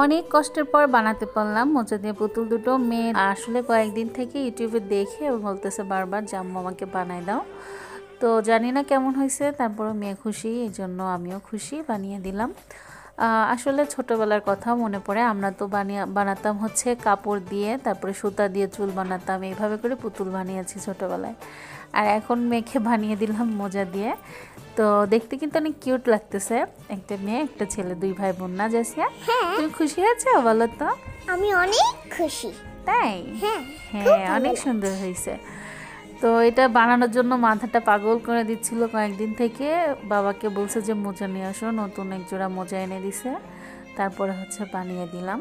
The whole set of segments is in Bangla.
অনেক কষ্টের পর বানাতে পারলাম মোচা দিয়ে পুতুল দুটো। মেয়ে আসলে কয়েকদিন থেকে ইউটিউবে দেখে বলতেছে বারবার যে আম্মু আমাকে বানাই দাও। তো জানি না কেমন হয়েছে, তারপরও মেয়ে খুশি, এই জন্য আমিও খুশি, বানিয়ে দিলাম। আসলে ছোটোবেলার কথা মনে পড়ে, আমরা তো বানাতাম হচ্ছে কাপড় দিয়ে, তারপরে সুতা দিয়ে চুল বানাতাম, এইভাবে করে পুতুল বানিয়েছি ছোটোবেলায়। আর এখন মেয়েকে বানিয়ে দিলাম মোজা দিয়ে। তো দেখতে কিন্তু অনেক কিউট লাগতেছে, একটা মেয়ে একটা ছেলে, দুই ভাই বোন না জাসিয়া? হ্যাঁ, তুমি খুশি হয়েছো বলো তো? আমি অনেক খুশি। তাই? হ্যাঁ, খুব হ্যাঁ, ভালো অনেক সুন্দর লাগছে। হয়েছে। তো এটা বানানোর জন্য মাথাটা পাগল করে দিচ্ছিল কয়েকদিন থেকে। বাবাকে বলছে যে মোজা নিয়ে আসো, নতুন এক জোড়া মোজা এনে দিছে, তারপরে হচ্ছে বানিয়ে দিলাম।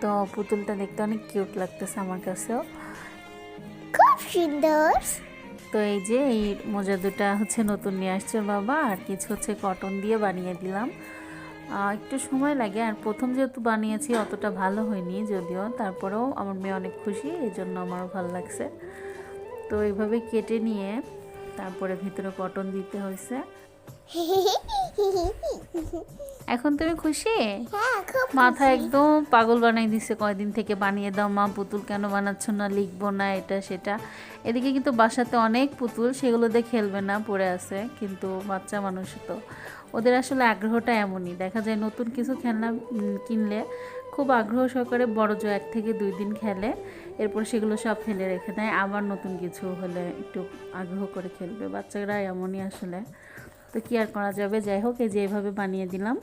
তো পুতুলটা দেখতে অনেক কিউট লাগতেছে আমার কাছেও। খুব সুন্দর। তো এই যে এই মোজা দুটা হচ্ছে নতুন নিয়ে আসছে বাবা, আর কিছু হচ্ছে কটন দিয়ে বানিয়ে দিলাম। একটু সময় লাগে, আর প্রথম যেহেতু বানিয়েছি অতটা ভালো হয়নি যদিও, তারপরেও আমার মেয়ে অনেক খুশি, এই জন্য আমারও ভালো লাগছে। তো এইভাবে কেটে নিয়ে তারপরে ভিতরে কটন দিতে হয়েছে। এখন তুমি খুশি? হ্যাঁ, খুব মাথা খুশি। একদম পাগল বানাই দিছে কয়দিন থেকে, বানিয়ে দাও মা, পুতুল কেন বানাচ্ছ না, লিখবো না এটা সেটা। এদিকে কিন্তু বাসাতে অনেক পুতুল, সেগুলো দিয়ে খেলবে না, পড়ে আছে, কিন্তু বাচ্চা মানুষ তো ওদের আসলে আগ্রহটা এমনই, দেখা যায় নতুন কিছু খেলনা কিনলে খুব আগ্রহ সহকারে বড় জো 1 থেকে 2 দিন খেলে, এরপর সেগুলো সব ফেলে রেখে দেয়, আবার নতুন কিছু হলে একটু আগ্রহ করে খেলবে, বাচ্চারা এমনই আসলে। তো কি আর করা যাবে, যাই হোক, এই যে এইভাবে বানিয়ে দিলাম।